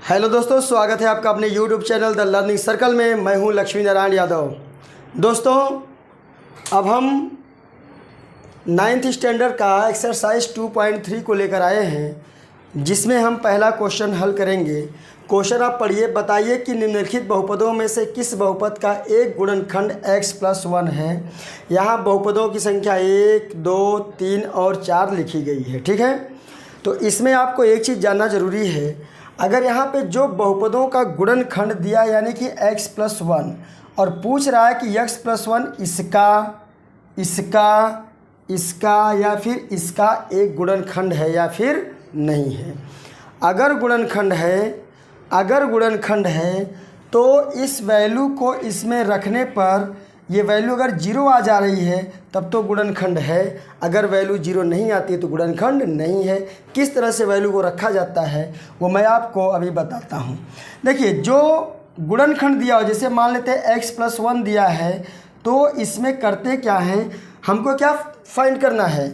Hello दोस्तों, स्वागत है आपका अपने YouTube channel the learning circle में। मैं हूं लक्ष्मी नारायण यादव। दोस्तों, अब हम 9th स्टैंडर्ड का एक्सरसाइज 2.3 को लेकर आए हैं, जिसमें हम पहला क्वेश्चन हल करेंगे। क्वेश्चन आप पढ़िए। बताइए कि निम्नलिखित बहुपदों में से किस बहुपद का एक गुणनखंड x+1 है। यहाँ बहुपदों की संख्या 1, 2, 3 और 4 लिखी गई है। ठीक है, तो इसमें आपको एक चीज़ जानना ज़रूरी है। अगर यहाँ पे जो बहुपदों का गुणनखंड दिया यानी कि x+1 और पूछ रहा है कि x+1 इसका या फिर इसका एक गुणनखंड है या फिर नहीं है। अगर गुणनखंड है तो इस वैल्यू को इसमें रखने पर ये वैल्यू अगर 0 आ जा रही है तब तो गुणनखंड है, अगर वैल्यू 0 नहीं आती है तो गुणनखंड नहीं है। किस तरह से वैल्यू को रखा जाता है वो मैं आपको अभी बताता हूँ। देखिए, जो गुणनखंड दिया हो, जैसे मान लेते हैं x+1 दिया है, तो इसमें करते क्या हैं, हमको क्या फाइंड करना है,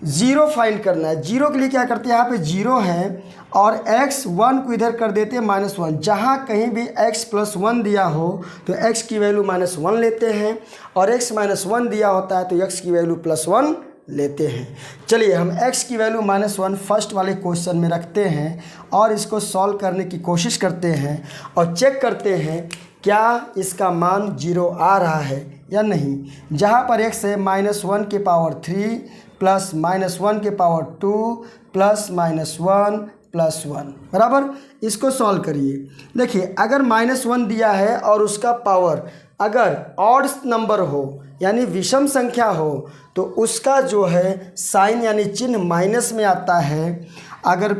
0 फाइंड करना है। 0 के लिए क्या करते हैं, यहाँ पे 0 है और x1 को इधर कर देते हैं -1। जहाँ कहीं भी x+1 दिया हो तो x की वैल्यू -1 लेते हैं, और x -1 दिया होता है तो x की वैल्यू +1 लेते हैं। चलिए, हम x की वैल्यू -1 फर्स्ट वाले क्वेश्चन में रखते हैं और इसको सॉल्व करने की कोशिश करते हैं और चेक करते हैं क्या इसका मान 0 आ रहा है या नहीं। जहाँ पर x है -1 के पावर 3 प्लस -1 के पावर 2 प्लस -1 प्लस 1 बराबर। इसको सॉल्व करिए। देखिए, अगर -1 दिया है और उसका पावर अगर ऑड नंबर हो यानी विषम संख्या हो तो उसका जो है साइन यानी चिन्ह माइनस में आता है। अगर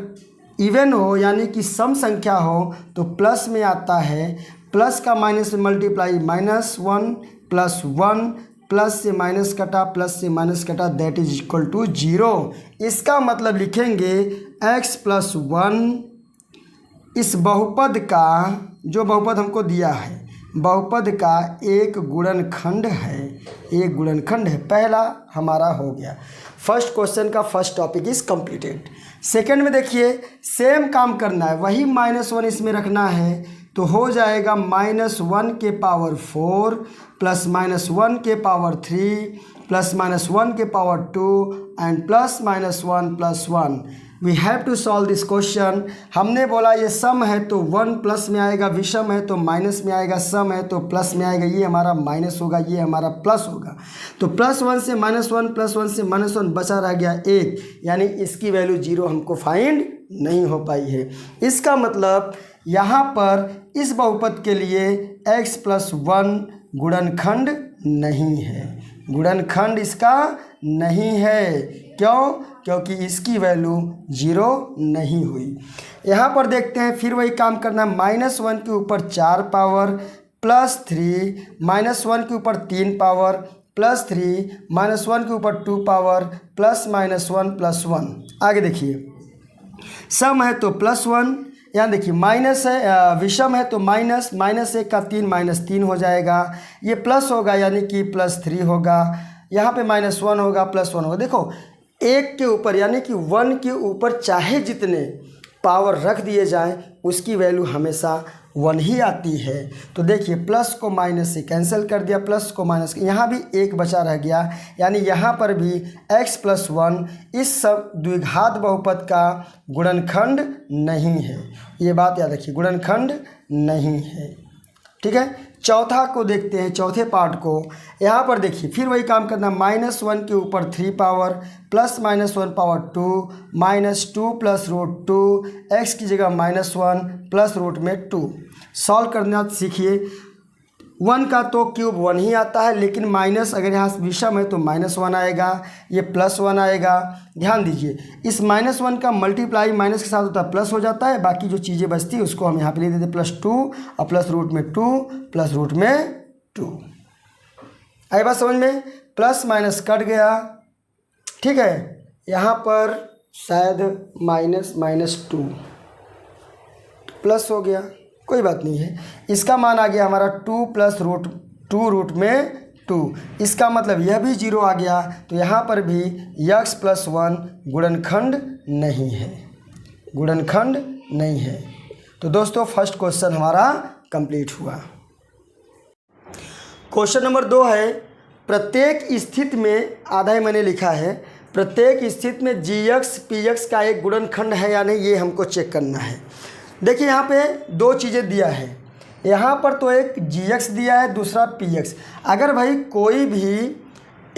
इवन हो यानी कि सम संख्या हो तो प्लस में आता है। प्लस का माइनस में मल्टीप्लाई -1 प्लस 1 प्लस से माइनस कटा प्लस से माइनस कटा दैट इज इक्वल टू 0। इसका मतलब लिखेंगे x+1 इस बहुपद का, जो बहुपद हमको दिया है, बहुपद का एक गुणनखंड है। पहला हमारा हो गया। फर्स्ट क्वेश्चन का first topic is completed. Second में देखिए, सेम काम करना है, वही -1 इसमें रखना है तो हो जाएगा -1 के पावर 4 प्लस -1 के पावर 3 प्लस -1 के power 2 and plus -1 plus 1। We have to solve this question. हमने बोला ये सम है तो 1 प्लस में आएगा, विषम है तो माइनस में आएगा, सम है तो प्लस में आएगा। ये हमारा माइनस होगा, ये हमारा प्लस होगा। तो +1 से -1 प्लस 1 से -1 बचा रह गया 1, यानी इसकी वैल्यू 0 हमको फाइंड नहीं हो पाई है। इसका मतलब यहाँ पर इस बहुपद के लिए x+1 गुणनखंड नहीं है, गुणनखंड इसका नहीं है। क्यों? क्योंकि इसकी वैल्यू 0 नहीं हुई। यहाँ पर देखते हैं, फिर वही काम करना है। -1 के ऊपर 4 पावर प्लस 3, -1 के ऊपर 3 पावर प्लस 3, -1 के ऊपर 2 पावर प्लस -1 प्लस 1। आगे देखिए, सम है तो +1, यहाँ देखिए माइनस है, विषम है तो -1 का 3 -3 हो जाएगा। ये प्लस होगा यानी कि +3 होगा। यहाँ पे -1 होगा +1 होगा। देखो, 1 के ऊपर यानी कि 1 के ऊपर चाहे जितने पावर रख दिए जाएं उसकी वैल्यू हमेशा 1 ही आती है। तो देखिए, प्लस को माइनस से कैंसिल कर दिया, प्लस को माइनस, यहाँ भी 1 बचा रह गया, यानी यहाँ पर भी x+1 इस सब द्विघात बहुपद का गुणनखंड नहीं है। ये बात याद रखिए, गुणनखंड नहीं है। ठीक है, चौथा को देखते हैं, चौथे पार्ट को। यहाँ पर देखिए, फिर वही काम करना, -1 के ऊपर 3 power plus -1 power 2 -2 plus √2, x की जगह -1 प्लस रूट में 2। सॉल्व करना सीखिए। 1 का तो क्यूब 1 ही आता है, लेकिन माइनस अगर यहाँ विषम है तो -1 आएगा, ये +1 आएगा। ध्यान दीजिए, इस -1 का मल्टीप्लाई माइनस के साथ होता है प्लस हो जाता है, बाकी जो चीज़ें बचती है उसको हम यहाँ पे ले देते +2 और प्लस रूट में 2 प्लस रूट में 2। आई बात समझ में? प्लस माइनस कट गया। ठीक है, यहाँ पर शायद -2 प्लस हो गया, कोई बात नहीं है। इसका मान आ गया हमारा 2 प्लस रूट में 2। इसका मतलब यह भी 0 आ गया, तो यहाँ पर भी x+1 गुणनखंड नहीं है। गुणनखंड नहीं है। तो दोस्तों फर्स्ट क्वेश्चन हमारा कंप्लीट हुआ। क्वेश्चन नंबर 2 है, प्रत्येक स्थिति में, आधा ही मैंने लिखा है, प्रत्येक स्थिति में gx px का एक गुणनखंड है या नहीं, ये हमको चेक करना है। देखिए यहाँ पे 2 चीज़ें दिया है, यहाँ पर तो एक gx दिया है, दूसरा px। अगर भाई कोई भी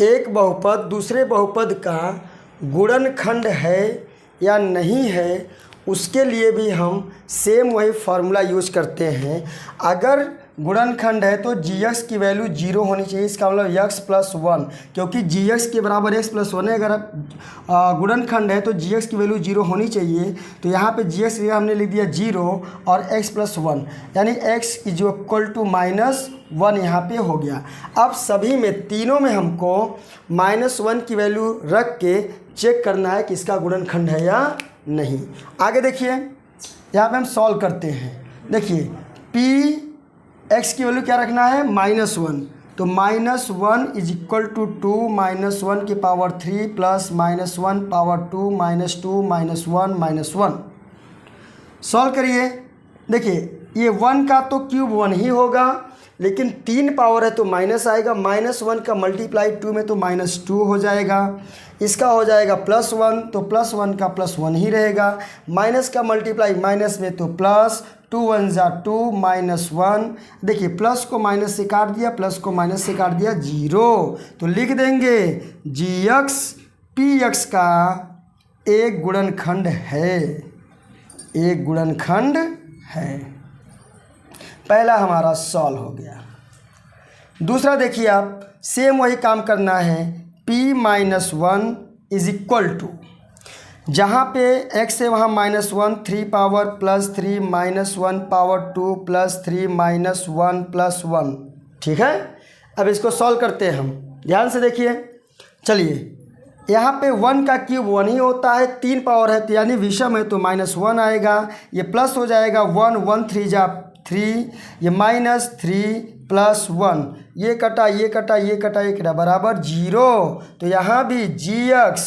एक बहुपद दूसरे बहुपद का गुणनखंड है या नहीं है, उसके लिए भी हम सेम वही फार्मूला यूज करते हैं। अगर गुणनखंड है तो gx की वैल्यू 0 होनी चाहिए, इसका मतलब x + 1, क्योंकि gx के बराबर x + 1 है। अगर गुणनखंड है तो gx की वैल्यू 0 होनी चाहिए। तो यहाँ पे gx की हमने लिख दिया 0 और x + 1, यानी x = -1 यहाँ पे हो गया। अब सभी में, तीनों में हमको -1 की वैल्यू रख के चेक करना है कि इसका गुणनखंड है या नहीं। आगे देखिए, यहाँ पे हम सॉल्व करते हैं। देखिए px की वैल्यू क्या रखना है, -1, तो -1 = 2 -1 की पावर 3 प्लस -1 पावर 2 -2 -1 -1। सॉल्व करिए। देखिए ये 1 का तो क्यूब 1 ही होगा, लेकिन 3 पावर है तो माइनस आएगा। -1 का मल्टीप्लाई 2 में तो -2 हो जाएगा। इसका हो जाएगा +1, तो +1 का +1 ही रहेगा। माइनस का मल्टीप्लाई माइनस में तो प्लस, 2 1 = 2 -1। देखिए प्लस को माइनस से काट दिया, प्लस को माइनस से काट दिया, 0। तो लिख देंगे gx px का एक गुणनखंड है, एक गुणनखंड है। पहला हमारा सॉल्व हो गया। दूसरा देखिए, आप सेम वही काम करना है। p-1 = जहाँ पे x है वहाँ -1, 3 पावर +3 -1 पावर 2 +3 -1 +1। ठीक है, अब इसको सॉल्व करते हैं हम, ध्यान से देखिए। चलिए, यहाँ पे 1 का क्यूब 1 ही होता है, 3 पावर है तो यानी विषम है तो -1 आएगा। ये प्लस हो जाएगा 1 1 3 जा 3, ये -3 + 1, ये कटा ये कटा ये कटा ये कटा बराबर 0। तो यहाँ भी gx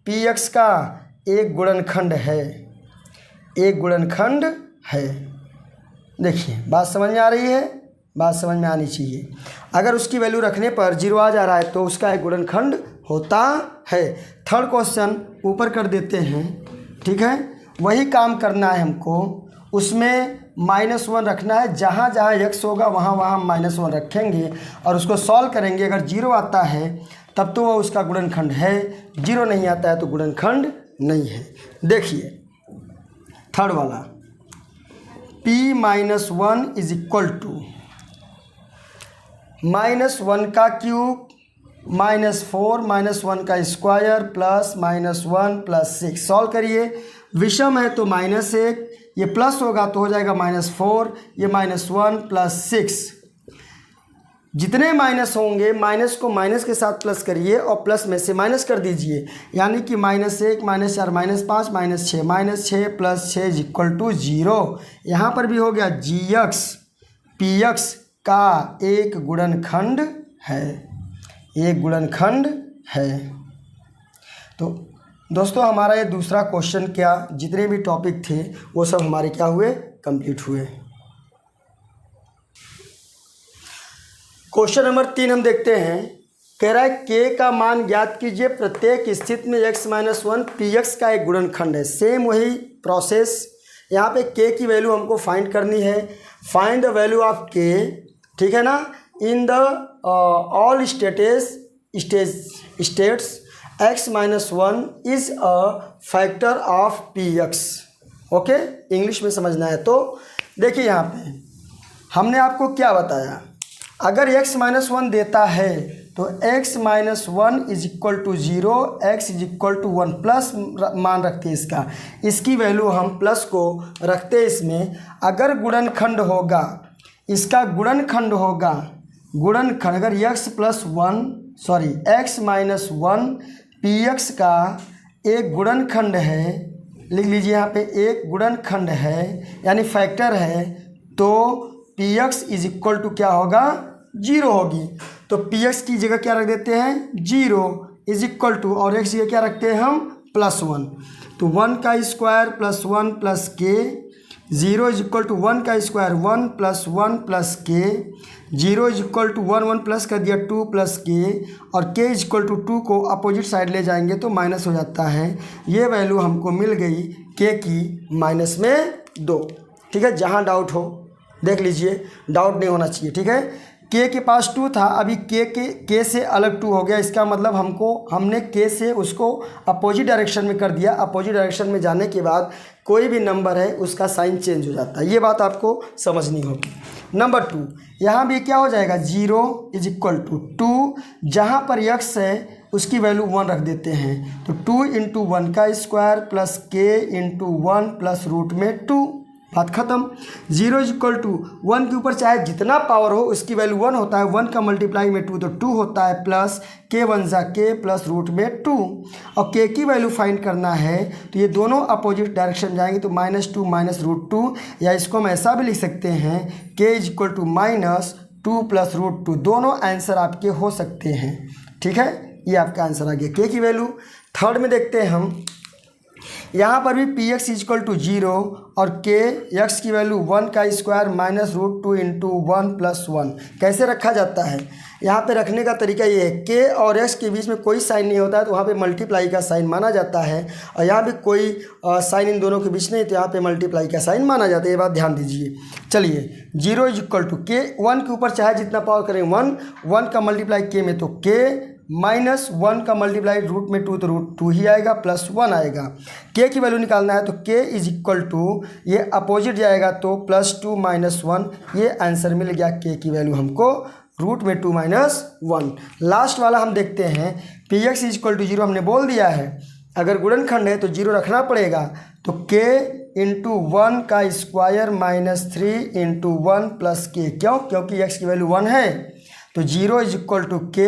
px का एक गुणनखंड है, एक गुणनखंड है। देखिए बात समझ में आ रही है, बात समझ में आनी चाहिए। अगर उसकी वैल्यू रखने पर 0 आ जा रहा है तो उसका एक गुणनखंड होता है। थर्ड क्वेश्चन ऊपर कर देते हैं। ठीक है, वही काम करना है हमको, उसमें -1 रखना है। जहाँ जहाँ x होगा वहाँ वहाँ -1 रखेंगे और उसको सॉल्व करेंगे। अगर 0 आता है तब तो वो उसका गुणनखंड है, 0 नहीं आता है तो गुणनखंड नहीं है। देखिए थर्ड वाला, p-1 = -1 का क्यूब -4 -1 का स्क्वायर प्लस -1 + 6। सॉल्व करिए, विषम है तो -1, ये प्लस होगा तो हो जाएगा -4, ये -1 + 6। जितने माइनस होंगे माइनस को माइनस के साथ प्लस करिए और प्लस में से माइनस कर दीजिए, यानी कि -1 -4 -5 -6 -6 + 6 = 0। यहाँ पर भी हो गया gx px का एक गुणनखंड है, एक गुणनखंड है। तो दोस्तों हमारा ये दूसरा क्वेश्चन, क्या जितने भी टॉपिक थे वो सब हमारे क्या हुए, कंप्लीट हुए। क्वेश्चन नंबर 3 हम देखते हैं। कह रहा है k का मान ज्ञात कीजिए, प्रत्येक स्थिति में x - 1 px का एक गुणनखंड है। सेम वही प्रोसेस, यहाँ पे k की वैल्यू हमको फाइंड करनी है। Find the value of k, ठीक है ना, in the all states x - 1 is a factor of px। Okay, English में समझना है तो देखिए यहाँ पे हमने आपको क्या बताया, अगर x - 1 देता है तो x - 1 = 0, x = 1 प्लस मान रखते हैं इसका, इसकी वैल्यू हम प्लस को रखते हैं इसमें। अगर गुणनखंड होगा, इसका गुणनखंड होगा, गुणनखंड अगर x - 1 px का एक गुणनखंड है, लिख लीजिए यहाँ पे एक गुणनखंड है यानी फैक्टर है, तो px = क्या होगा, 0 होगी। तो px की जगह क्या रख देते हैं, 0 = और x की जगह क्या रखते हैं हम, +1। तो 1 का स्क्वायर प्लस 1 प्लस के, 0 इज इक्वल टू 1 का स्क्वायर 1 प्लस 1 प्लस के, 0 इज इक्वल टू 1 1 प्लस कर दिया 2 प्लस के, और के इज इक्वल टू 2 को अपोजिट साइड ले जाएंगे तो माइनस हो जाता है। ये वैल्यू हमको मिल गई के की माइनस में 2। ठीक है, जहाँ डाउट हो देख लीजिए, डाउट नहीं होना चाहिए। ठीक है, के के पास 2 था, अभी के से अलग 2 हो गया, इसका मतलब हमने के से उसको अपोजिट डायरेक्शन में कर दिया। अपोजिट डायरेक्शन में जाने के बाद कोई भी नंबर है उसका साइन चेंज हो जाता है, ये बात आपको समझनी होगी। नंबर 2, यहाँ भी क्या हो जाएगा, 0 इज इक्वल टू 2, जहाँ पर x है उसकी वैल्यू 1 रख देते हैं, तो 2 इंटू 1 का स्क्वायर प्लस के इंटू 1 प्लस रूट में 2, बात खत्म। 0 इज इक्वल टू 1 के ऊपर चाहे जितना पावर हो उसकी वैल्यू 1 होता है, 1 का मल्टीप्लाई में 2 तो 2 होता है, प्लस के 1 जा के प्लस रूट में 2, और के की वैल्यू फाइंड करना है तो ये दोनों अपोजिट डायरेक्शन जाएंगे तो -2 माइनस रूट 2, या इसको हम ऐसा भी लिख सकते हैं K is equal to -2 plus root 2, दोनों आंसर आपके हो सकते हैं। ठीक है, ये आपका आंसर आ गया के की वैल्यू। थर्ड में देखते हैं हम, यहाँ पर भी P X is equal to 0 और के एक्स की वैल्यू 1 का square minus root 2 into 1 plus 1 कैसे रखा जाता है। यहाँ पे रखने का तरीका ये है, के और एक्स के बीच में कोई साइन नहीं होता है तो वहाँ पे मल्टीप्लाई का साइन माना जाता है, और यहाँ पे कोई साइन इन दोनों के बीच नहीं तो यहाँ पे मल्टीप्लाई का साइन माना जाता है, ये बात ध्यान दीजिए। चलिए 0 इज इक्वल टू के 1 के ऊपर चाहे जितना पावर करें 1 का मल्टीप्लाई के में तो के, माइनस 1 का मल्टीप्लाई रूट में 2 तो रूट 2 ही आएगा, प्लस 1 आएगा। के की वैल्यू निकालना है तो के इज इक्वल टू, ये अपोजिट जाएगा तो +2 माइनस 1, ये आंसर मिल गया के की वैल्यू हमको रूट में 2 माइनस 1। लास्ट वाला हम देखते हैं, P X is equal to 0 हमने बोल दिया है, अगर गुणनखंड है तो 0 रखना पड़ेगा, तो के इंटू 1 का स्क्वायर -3 इंटू 1 प्लस के, क्यों, क्योंकि एक्स की वैल्यू 1 है, तो 0 इज इक्वल टू के,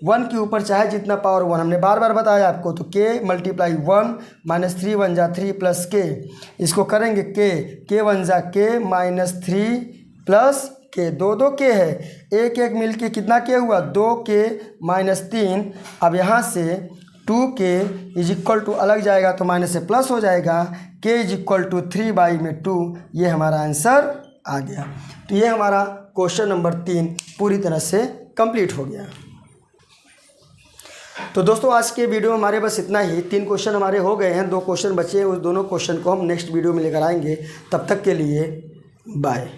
1 के ऊपर चाहे जितना पावर 1, हमने बार बार बताया आपको, तो के मल्टीप्लाई 1 -3 1 जा 3 प्लस के, इसको करेंगे के 1 जा के -3 प्लस के, 2 के है, एक एक मिल के कितना के हुआ 2 के -3। अब यहाँ से 2 के इज इक्वल टू अलग जाएगा तो माइनस से प्लस हो जाएगा, के इज इक्वल टू 3/2, ये हमारा आंसर आ गया। तो ये हमारा क्वेश्चन नंबर 3 पूरी तरह से कंप्लीट हो गया। तो दोस्तों आज के वीडियो में हमारे बस इतना ही, 3 क्वेश्चन हमारे हो गए हैं, 2 क्वेश्चन बचे हैं, उस दोनों क्वेश्चन को हम नेक्स्ट वीडियो में लेकर आएंगे। तब तक के लिए बाय।